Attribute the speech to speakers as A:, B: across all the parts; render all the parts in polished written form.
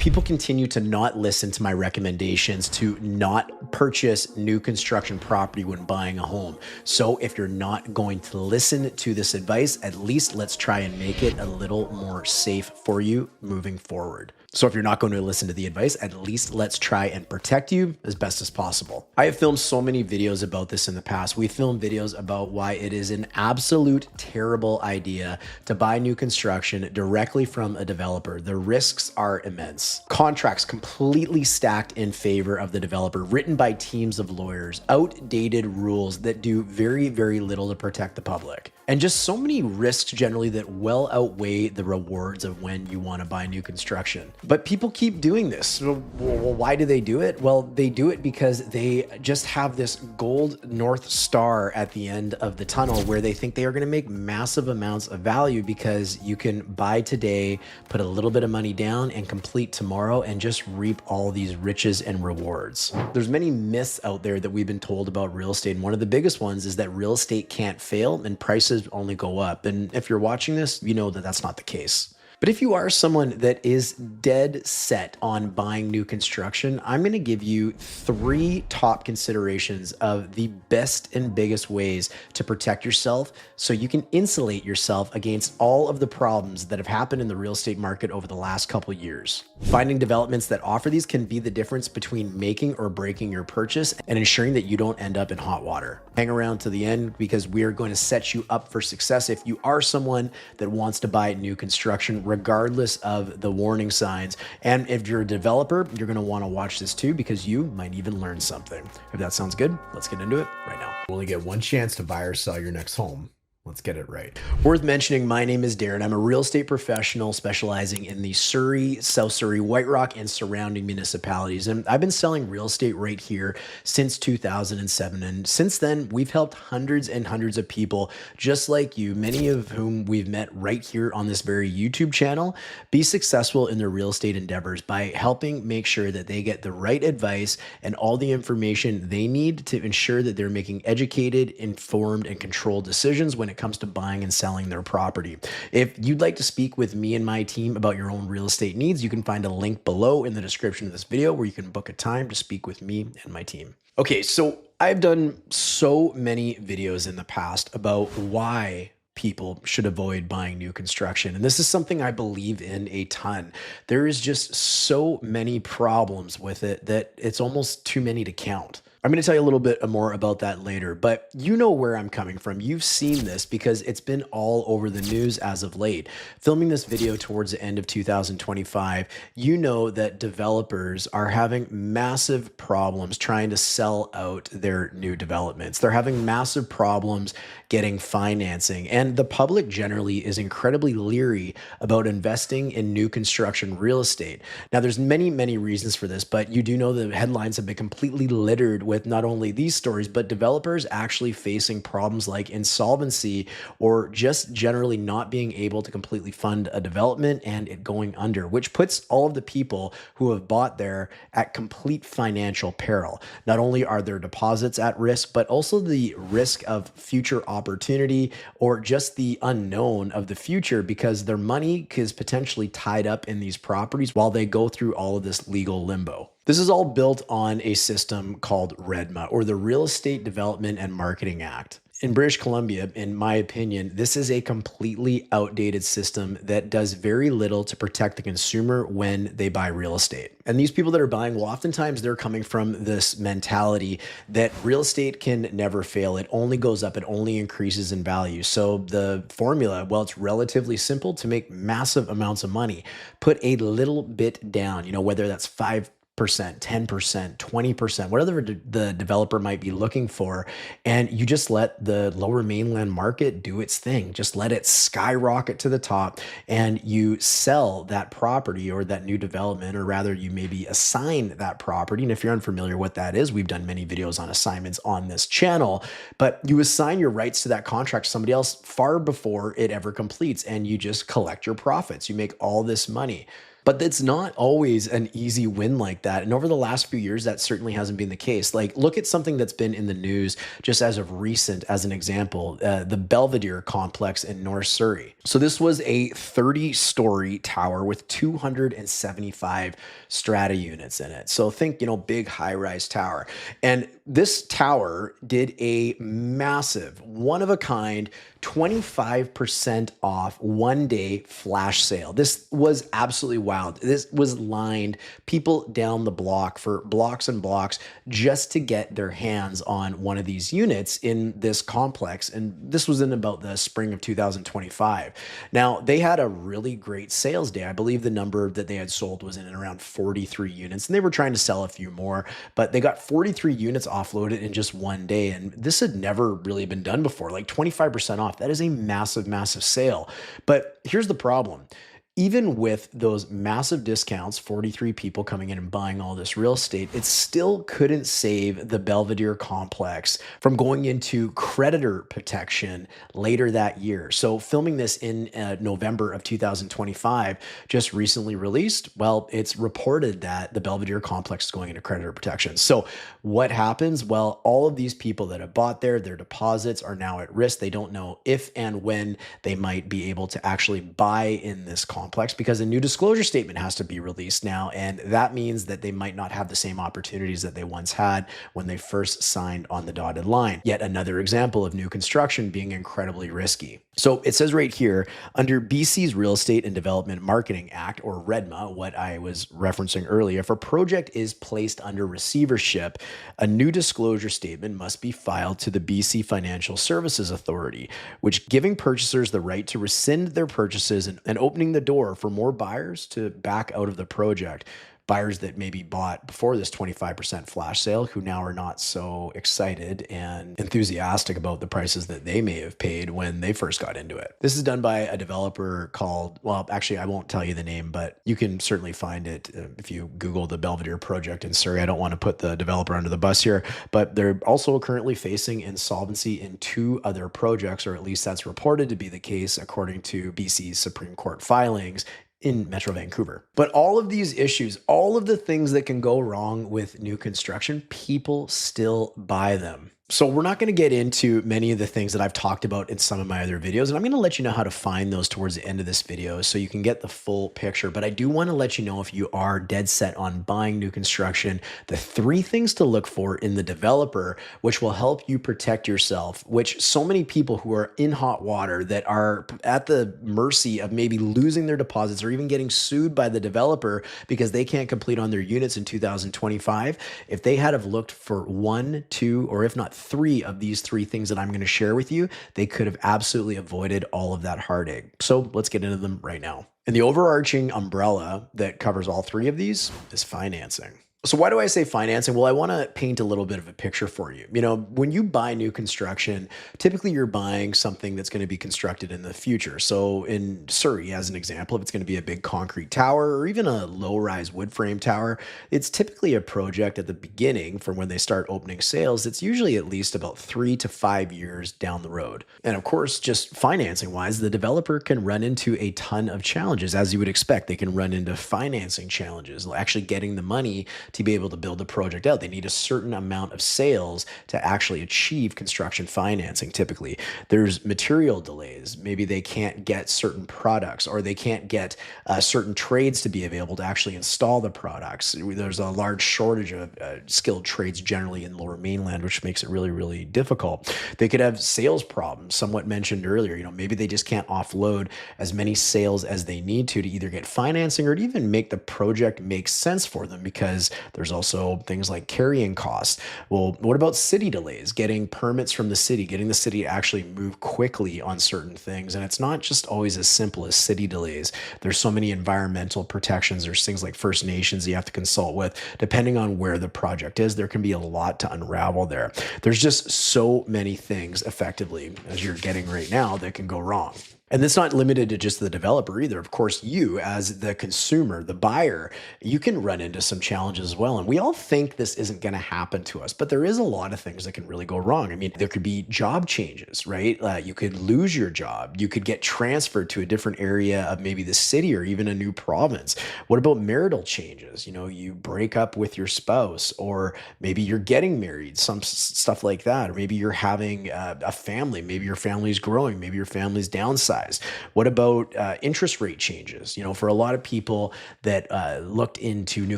A: People continue to not listen to my recommendations to not purchase new construction property when buying a home. So if you're not going to listen to this advice, at least let's try and make it a little more safe for you moving forward. So if you're not going to listen to the advice, at least let's try and protect you as best as possible. I have filmed so many videos about this in the past. We filmed videos about why it is an absolute terrible idea to buy new construction directly from a developer. The risks are immense. Contracts completely stacked in favor of the developer, written by teams of lawyers, outdated rules that do very, very little to protect the public. And just so many risks generally that well outweigh the rewards of when you want to buy new construction. But people keep doing this. So, well, why do they do it? Well, they do it because they just have this gold North Star at the end of the tunnel where they think they are going to make massive amounts of value because you can buy today, put a little bit of money down and complete tomorrow and just reap all these riches and rewards. There's many myths out there that we've been told about real estate. And one of the biggest ones is that real estate can't fail and prices only go up. And if you're watching this, you know that that's not the case. But if you are someone that is dead set on buying new construction, I'm going to give you 3 top considerations of the best and biggest ways to protect yourself so you can insulate yourself against all of the problems that have happened in the real estate market over the last couple years. Finding developments that offer these can be the difference between making or breaking your purchase and ensuring that you don't end up in hot water. Hang around to the end because we are going to set you up for success if you are someone that wants to buy new construction regardless of the warning signs. And if you're a developer, you're going to want to watch this too because you might even learn something. If that sounds good, let's get into it right now. You only get one chance to buy or sell your next home. Let's get it right. Worth mentioning, my name is Darren. I'm a real estate professional specializing in the Surrey, South Surrey, White Rock, and surrounding municipalities. And I've been selling real estate right here since 2007. And since then, we've helped hundreds and hundreds of people just like you, many of whom we've met right here on this very YouTube channel, be successful in their real estate endeavors by helping make sure that they get the right advice and all the information they need to ensure that they're making educated, informed, and controlled decisions when it comes to buying and selling their property. If you'd like to speak with me and my team about your own real estate needs, you can find a link below in the description of this video where you can book a time to speak with me and my team. Okay, so I've done so many videos in the past about why people should avoid buying new construction. And this is something I believe in a ton. There is just so many problems with it that it's almost too many to count. I'm going to tell you a little bit more about that later, but you know where I'm coming from. You've seen this because it's been all over the news as of late. Filming this video towards the end of 2025, you know that developers are having massive problems trying to sell out their new developments. They're having massive problems getting financing, and the public generally is incredibly leery about investing in new construction real estate. Now, there's many, many reasons for this, but you do know the headlines have been completely littered with not only these stories, but developers actually facing problems like insolvency or just generally not being able to completely fund a development and it going under, which puts all of the people who have bought there at complete financial peril. Not only are their deposits at risk, but also the risk of future opportunity or just the unknown of the future because their money is potentially tied up in these properties while they go through all of this legal limbo. This is all built on a system called REDMA, or the Real Estate Development and Marketing Act. In British Columbia, in my opinion, this is a completely outdated system that does very little to protect the consumer when they buy real estate. And these people that are buying, well, oftentimes they're coming from this mentality that real estate can never fail. It only goes up, it only increases in value. So the formula, well, it's relatively simple to make massive amounts of money. Put a little bit down, whether that's 5%, 10%, 20%, whatever the developer might be looking for. And you just let the lower mainland market do its thing. Just let it skyrocket to the top and you sell that property or that new development, or rather you maybe assign that property. And if you're unfamiliar what that is, we've done many videos on assignments on this channel, but you assign your rights to that contract to somebody else far before it ever completes and you just collect your profits. You make all this money. But it's not always an easy win like that. And over the last few years, that certainly hasn't been the case. Like, look at something that's been in the news just as of recent, as an example, the Belvedere complex in North Surrey. So this was a 30-story tower with 275 strata units in it. So think, big high-rise tower. And this tower did a massive, one-of-a-kind 25% off one-day flash sale. This was absolutely wild. This was lined people down the block for blocks and blocks just to get their hands on one of these units in this complex. And this was in about the spring of 2025. Now, they had a really great sales day. I believe the number that they had sold was in around 43 units, and they were trying to sell a few more, but they got 43 units offloaded in just one day. And this had never really been done before, like 25% off. That is a massive, massive sale. But here's the problem. Even with those massive discounts, 43 people coming in and buying all this real estate, it still couldn't save the Belvedere complex from going into creditor protection later that year. So filming this in November of 2025, just recently released, well, it's reported that the Belvedere complex is going into creditor protection. So what happens? Well, all of these people that have bought there, their deposits are now at risk. They don't know if and when they might be able to actually buy in this complex, because a new disclosure statement has to be released now. And that means that they might not have the same opportunities that they once had when they first signed on the dotted line. Yet another example of new construction being incredibly risky. So it says right here, under BC's Real Estate and Development Marketing Act, or REDMA, what I was referencing earlier, if a project is placed under receivership, a new disclosure statement must be filed to the BC Financial Services Authority, which giving purchasers the right to rescind their purchases and opening the door for more buyers to back out of the project. Buyers that maybe bought before this 25% flash sale, who now are not so excited and enthusiastic about the prices that they may have paid when they first got into it. This is done by a developer called, well, actually, I won't tell you the name, but you can certainly find it if you Google the Belvedere project in Surrey. I don't want to put the developer under the bus here, but they're also currently facing insolvency in 2 other projects, or at least that's reported to be the case according to BC's Supreme Court filings in Metro Vancouver. But all of these issues, all of the things that can go wrong with new construction, people still buy them. So we're not going to get into many of the things that I've talked about in some of my other videos, and I'm going to let you know how to find those towards the end of this video so you can get the full picture. But I do want to let you know, if you are dead set on buying new construction, the 3 things to look for in the developer, which will help you protect yourself, which so many people who are in hot water that are at the mercy of maybe losing their deposits or even getting sued by the developer because they can't complete on their units in 2025, if they had have looked for 1, 2, or if not 3 of these 3 things that I'm going to share with you, they could have absolutely avoided all of that heartache. So let's get into them right now. And the overarching umbrella that covers all 3 of these is financing. So why do I say financing? Well, I want to paint a little bit of a picture for you. When you buy new construction, typically you're buying something that's going to be constructed in the future. So in Surrey, as an example, if it's going to be a big concrete tower or even a low-rise wood frame tower, it's typically a project at the beginning from when they start opening sales. It's usually at least about 3 to 5 years down the road. And of course, just financing-wise, the developer can run into a ton of challenges. As you would expect, they can run into financing challenges, actually getting the money to be able to build the project out. They need a certain amount of sales to actually achieve construction financing. Typically, there's material delays. Maybe they can't get certain products, or they can't get certain trades to be available to actually install the products. There's a large shortage of skilled trades generally in Lower Mainland, which makes it really, really difficult. They could have sales problems, somewhat mentioned earlier. Maybe they just can't offload as many sales as they need to either get financing or to even make the project make sense for them, because there's also things like carrying costs. Well, what about city delays? Getting permits from the city, getting the city to actually move quickly on certain things. And it's not just always as simple as city delays. There's so many environmental protections. There's things like First Nations you have to consult with. Depending on where the project is, there can be a lot to unravel there. There's just so many things effectively, as you're getting right now, that can go wrong. And that's not limited to just the developer either. Of course, you as the consumer, the buyer, you can run into some challenges as well. And we all think this isn't going to happen to us, but there is a lot of things that can really go wrong. I mean, there could be job changes, right? You could lose your job. You could get transferred to a different area of maybe the city or even a new province. What about marital changes? You know, you break up with your spouse, or maybe you're getting married, stuff like that. Or maybe you're having a family. Maybe your family's growing. Maybe your family's downsized. What about interest rate changes? You know, for a lot of people that looked into new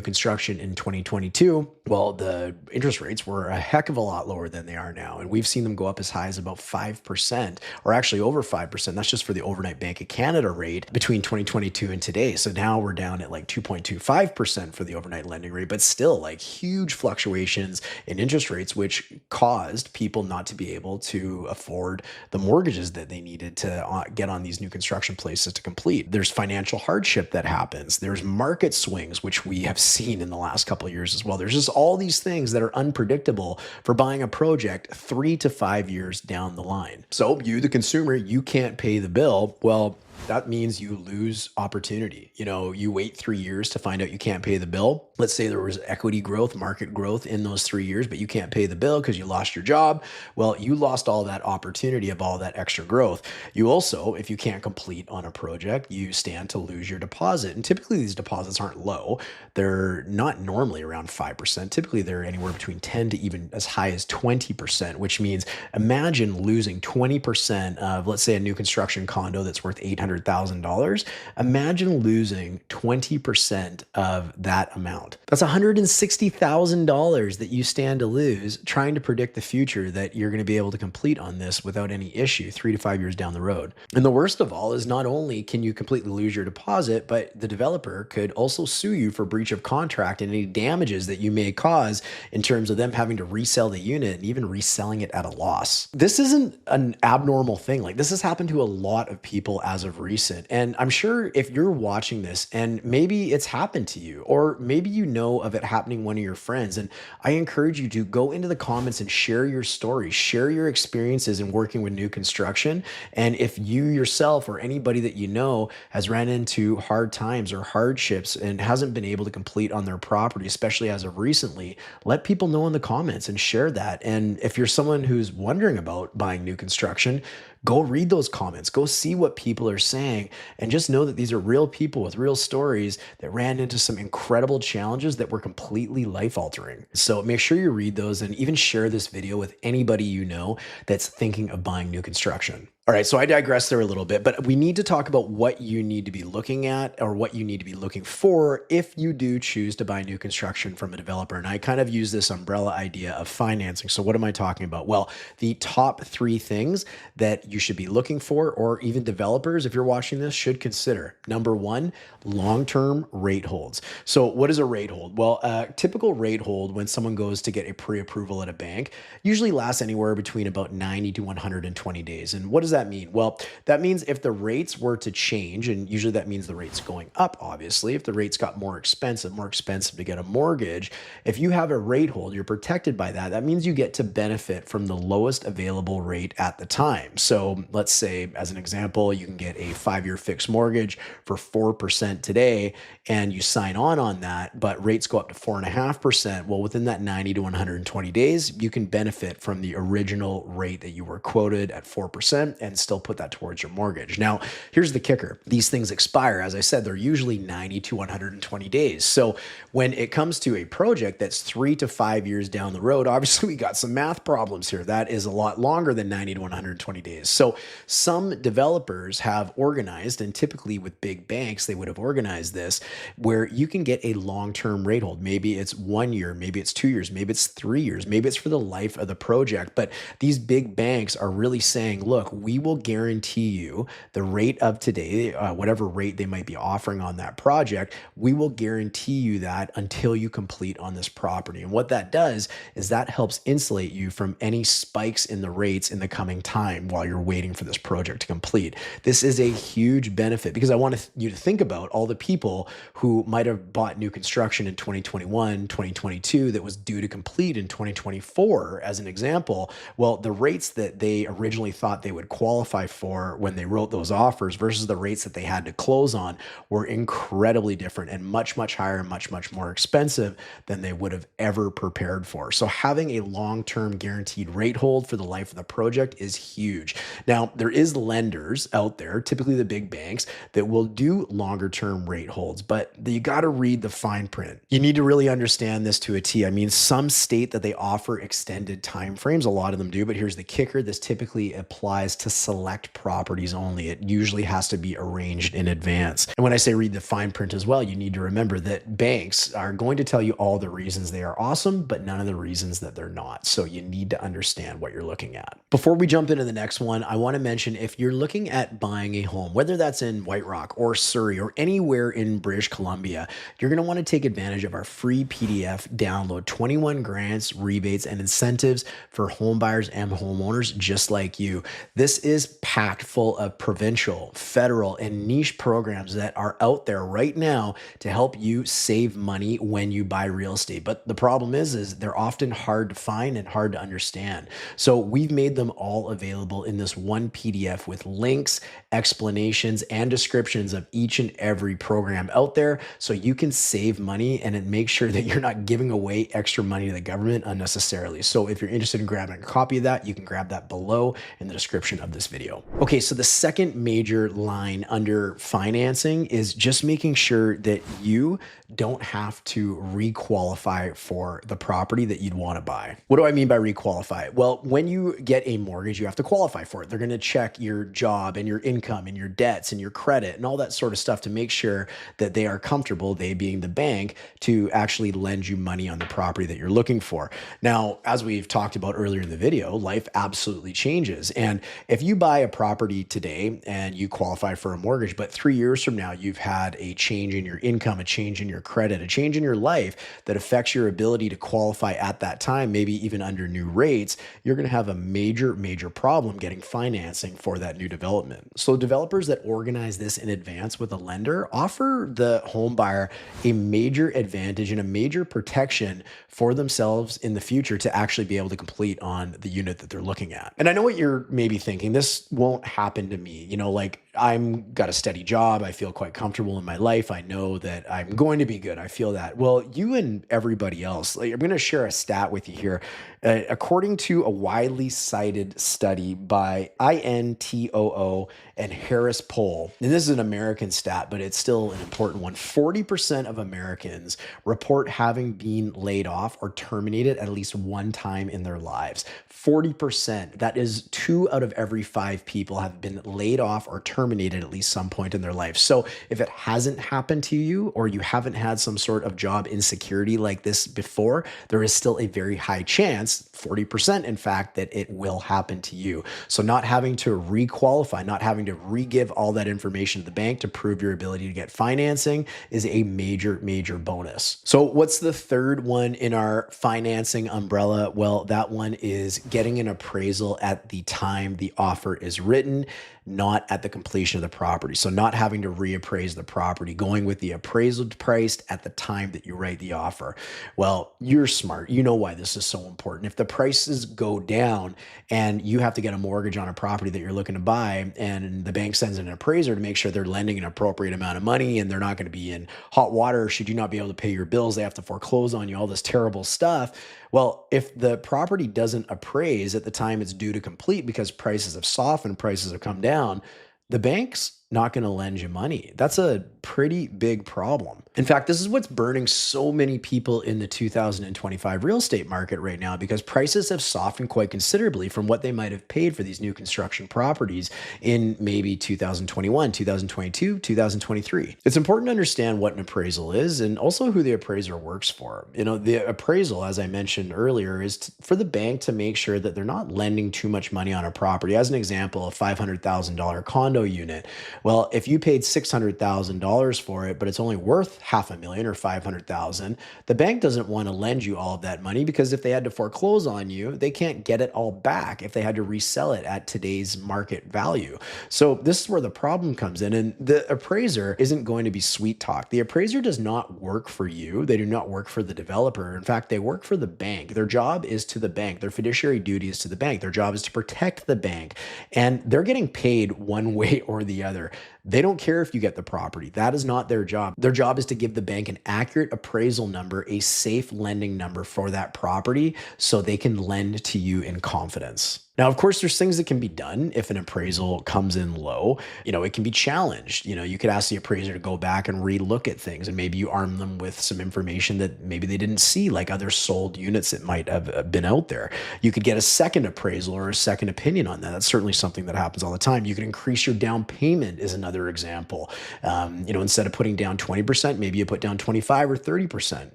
A: construction in 2022, well, the interest rates were a heck of a lot lower than they are now. And we've seen them go up as high as about 5%, or actually over 5%. That's just for the overnight Bank of Canada rate between 2022 and today. So now we're down at like 2.25% for the overnight lending rate, but still like huge fluctuations in interest rates, which caused people not to be able to afford the mortgages that they needed to get on these new construction places to complete. There's financial hardship that happens. There's market swings, which we have seen in the last couple of years as well. There's just all these things that are unpredictable for buying a project 3 to 5 years down the line. So you, the consumer, you can't pay the bill. Well, that means you lose opportunity. You know, you wait 3 years to find out you can't pay the bill. Let's say there was equity growth, market growth in those 3 years, but you can't pay the bill because you lost your job. Well, you lost all that opportunity of all that extra growth. You also, if you can't complete on a project, you stand to lose your deposit. And typically these deposits aren't low. They're not normally around 5%. Typically they're anywhere between 10 to even as high as 20%, which means imagine losing 20% of, let's say, a new construction condo that's worth $800,000. Imagine losing 20% of that amount. That's $160,000 that you stand to lose trying to predict the future that you're going to be able to complete on this without any issue 3 to 5 years down the road. And the worst of all is not only can you completely lose your deposit, but the developer could also sue you for breach of contract and any damages that you may cause in terms of them having to resell the unit and even reselling it at a loss. This isn't an abnormal thing. Like, this has happened to a lot of people as of recent. And I'm sure if you're watching this and maybe it's happened to you, or maybe you know of it happening to one of your friends, and I encourage you to go into the comments and share your story, share your experiences in working with new construction. And if you yourself or anybody that you know has ran into hard times or hardships and hasn't been able to complete on their property, especially as of recently, let people know in the comments and share that. And if you're someone who's wondering about buying new construction, go read those comments, go see what people are saying, and just know that these are real people with real stories that ran into some incredible challenges that were completely life-altering. So make sure you read those and even share this video with anybody you know that's thinking of buying new construction. All right, so I digress there a little bit, but we need to talk about what you need to be looking at or what you need to be looking for if you do choose to buy new construction from a developer. And I kind of use this umbrella idea of financing. So what am I talking about? Well, the top 3 things that you should be looking for, or even developers, if you're watching this, should consider. Number 1, long-term rate holds. So what is a rate hold? Well, a typical rate hold when someone goes to get a pre-approval at a bank usually lasts anywhere between about 90 to 120 days. And what does that mean? Well, that means if the rates were to change, and usually that means the rates going up, obviously, if the rates got more expensive to get a mortgage, if you have a rate hold, you're protected by that. That means you get to benefit from the lowest available rate at the time. So let's say, as an example, you can get a 5-year fixed mortgage for 4% today, and you sign on that, but rates go up to 4.5%. Well, within that 90 to 120 days, you can benefit from the original rate that you were quoted at 4% and still put that towards your mortgage. Now, here's the kicker. These things expire. As I said, they're usually 90 to 120 days. So when it comes to a project that's 3 to 5 years down the road, obviously we got some math problems here. That is a lot longer than 90 to 120 days. So some developers have organized, and typically with big banks, they would have organized this, where you can get a long-term rate hold. Maybe it's 1 year, maybe it's 2 years, maybe it's 3 years, maybe it's for the life of the project. But these big banks are really saying, look, we will guarantee you the rate of today, whatever rate they might be offering on that project, we will guarantee you that until you complete on this property. And what that does is that helps insulate you from any spikes in the rates in the coming time while you're waiting for this project to complete. This is a huge benefit because I want you to think about all the people who might have bought new construction in 2021, 2022 that was due to complete in 2024 as an example. Well, the rates that they originally thought they would qualify qualify for when they wrote those offers versus the rates that they had to close on were incredibly different and much, much higher and much, much more expensive than they would have ever prepared for. So having a long-term guaranteed rate hold for the life of the project is huge. Now, there is lenders out there, typically the big banks, that will do longer term rate holds, but you got to read the fine print. You need to really understand this to a T. I mean, some state that they offer extended time frames, a lot of them do, but here's the kicker. This typically applies to select properties only. It usually has to be arranged in advance. And when I say read the fine print as well, you need to remember that banks are going to tell you all the reasons they are awesome, but none of the reasons that they're not. So you need to understand what you're looking at. Before we jump into the next one, I want to mention if you're looking at buying a home, whether that's in White Rock or Surrey or anywhere in British Columbia, you're going to want to take advantage of our free PDF download, 21 grants, rebates, and incentives for home buyers and homeowners just like you. This is packed full of provincial, federal, and niche programs that are out there right now to help you save money when you buy real estate. But the problem is they're often hard to find and hard to understand. So we've made them all available in this one PDF with links, explanations, and descriptions of each and every program out there so you can save money and it makes sure that you're not giving away extra money to the government unnecessarily. So if you're interested in grabbing a copy of that, you can grab that below in the description of this video. Okay, so the second major line under financing is just making sure that you don't have to re-qualify for the property that you'd want to buy. What do I mean by re-qualify? Well, when you get a mortgage, you have to qualify for it. They're going to check your job and your income and your debts and your credit and all that sort of stuff to make sure that they are comfortable, they being the bank, to actually lend you money on the property that you're looking for. Now, as we've talked about earlier in the video, life absolutely changes. And if you buy a property today and you qualify for a mortgage, but 3 years from now, you've had a change in your income, a change in your credit, a change in your life that affects your ability to qualify at that time, maybe even under new rates, you're going to have a major, major problem getting financing for that new development. So developers that organize this in advance with a lender offer the home buyer a major advantage and a major protection for themselves in the future to actually be able to complete on the unit that they're looking at. And I know what you're maybe thinking, this won't happen to me. You know, like I'm got a steady job. I feel quite comfortable in my life. I know that I'm going to be good. I feel that. Well, you and everybody else, like, I'm going to share a stat with you here. According to a widely cited study by INTOO and Harris Poll, and this is an American stat, but it's still an important one, 40% of Americans report having been laid off or terminated at least one time in their lives. 40%, that is 2 out of every 5 people have been laid off or terminated at least some point in their life. So if it hasn't happened to you or you haven't had some sort of job insecurity like this before, there is still a very high chance, 40% in fact, that it will happen to you. So not having to re-qualify, not having to re-give all that information to the bank to prove your ability to get financing is a major, major bonus. So what's the third one in our financing umbrella? Well, that one is getting an appraisal at the time the offer is written, not at the completion of the property. So not having to reappraise the property, going with the appraisal price at the time that you write the offer. Well, you're smart. You know why this is so important. If the prices go down and you have to get a mortgage on a property that you're looking to buy and the bank sends an appraiser to make sure they're lending an appropriate amount of money and they're not going to be in hot water should you not be able to pay your bills, they have to foreclose on you, all this terrible stuff. Well, if the property doesn't appraise at the time it's due to complete because prices have softened, prices have come down, the bank's not going to lend you money. That's a pretty big problem. In fact, this is what's burning so many people in the 2025 real estate market right now because prices have softened quite considerably from what they might have paid for these new construction properties in maybe 2021, 2022, 2023. It's important to understand what an appraisal is and also who the appraiser works for. You know, the appraisal, as I mentioned earlier, is for the bank to make sure that they're not lending too much money on a property. As an example, a $500,000 condo unit. Well, if you paid $600,000 for it, but it's only worth half a million or 500,000, the bank doesn't want to lend you all of that money because if they had to foreclose on you, they can't get it all back if they had to resell it at today's market value. So this is where the problem comes in. And the appraiser isn't going to be sweet talk. The appraiser does not work for you. They do not work for the developer. In fact, they work for the bank. Their job is to the bank. Their fiduciary duty is to the bank. Their job is to protect the bank. And they're getting paid one way or the other. They don't care if you get the property. That is not their job. Their job is to give the bank an accurate appraisal number, a safe lending number for that property so they can lend to you in confidence. Now, of course, there's things that can be done if an appraisal comes in low. It can be challenged. You could ask the appraiser to go back and relook at things, and maybe you arm them with some information that maybe they didn't see, like other sold units that might have been out there. You could get a second appraisal or a second opinion on that. That's certainly something that happens all the time. You can increase your down payment is another example. Instead of putting down 20%, maybe you put down 25 or 30%.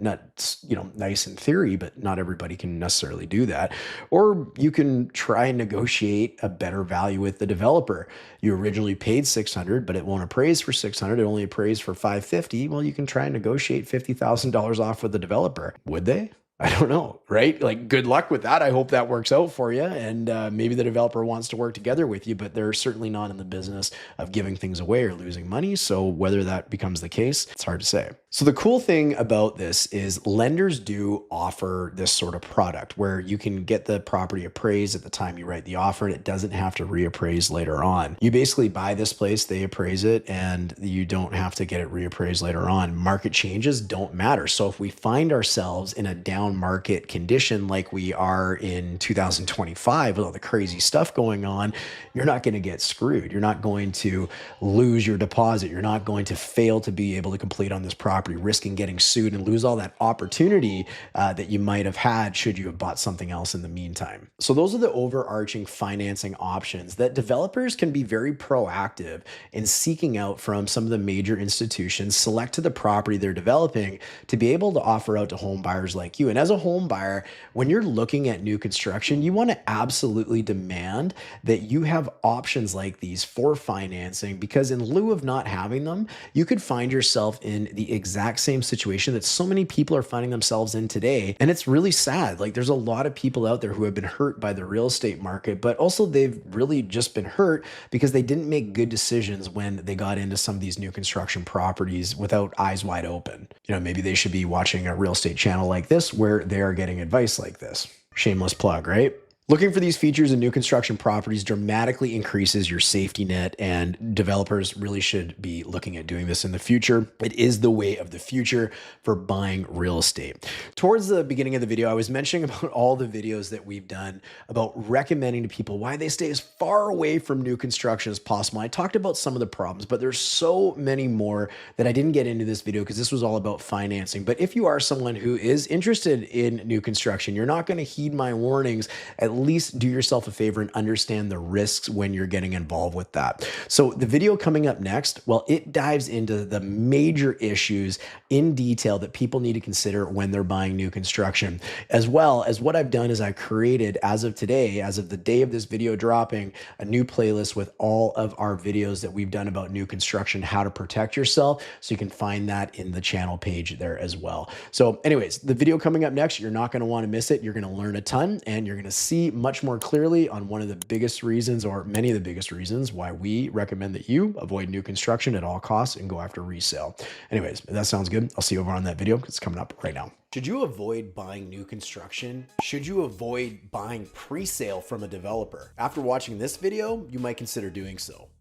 A: That's, nice in theory, but not everybody can necessarily do that. Or you can try and negotiate a better value with the developer. You originally paid 600, but it won't appraise for 600. It only appraised for 550. Well, you can try and negotiate $50,000 off with the developer. Would they? I don't know, right? Like, good luck with that. I hope that works out for you. And maybe the developer wants to work together with you, but they're certainly not in the business of giving things away or losing money. So whether that becomes the case, it's hard to say. So the cool thing about this is lenders do offer this sort of product where you can get the property appraised at the time you write the offer, and it doesn't have to reappraise later on. You basically buy this place, they appraise it, and you don't have to get it reappraised later on. Market changes don't matter. So if we find ourselves in a down market condition like we are in 2025 with all the crazy stuff going on, you're not going to get screwed. You're not going to lose your deposit. You're not going to fail to be able to complete on this property, risking getting sued and lose all that opportunity that you might have had should you have bought something else in the meantime. So those are the overarching financing options that developers can be very proactive in seeking out from some of the major institutions select to the property they're developing to be able to offer out to home buyers like you. And as a home buyer, when you're looking at new construction, you want to absolutely demand that you have options like these for financing, because in lieu of not having them, you could find yourself in the exact same situation that so many people are finding themselves in today. And it's really sad. Like, there's a lot of people out there who have been hurt by the real estate market, but also they've really just been hurt because they didn't make good decisions when they got into some of these new construction properties without eyes wide open. Maybe they should be watching a real estate channel like this where they are getting advice like this. Shameless plug, right? Looking for these features in new construction properties dramatically increases your safety net, and developers really should be looking at doing this in the future. It is the way of the future for buying real estate. Towards the beginning of the video, I was mentioning about all the videos that we've done about recommending to people why they stay as far away from new construction as possible. I talked about some of the problems, but there's so many more that I didn't get into this video because this was all about financing. But if you are someone who is interested in new construction, you're not going to heed my warnings. At least do yourself a favor and understand the risks when you're getting involved with that. So the video coming up next, well, it dives into the major issues in detail that people need to consider when they're buying new construction. As well as what I've done is I created, as of today, as of the day of this video dropping, a new playlist with all of our videos that we've done about new construction, how to protect yourself. So you can find that in the channel page there as well. So anyways, the video coming up next, you're not going to want to miss it. You're going to learn a ton, and you're going to see much more clearly on one of the biggest reasons, or many of the biggest reasons, why we recommend that you avoid new construction at all costs and go after resale. Anyways, if that sounds good, I'll see you over on that video. It's coming up right now. Should you avoid buying new construction? Should you avoid buying pre-sale from a developer? After watching this video, you might consider doing so.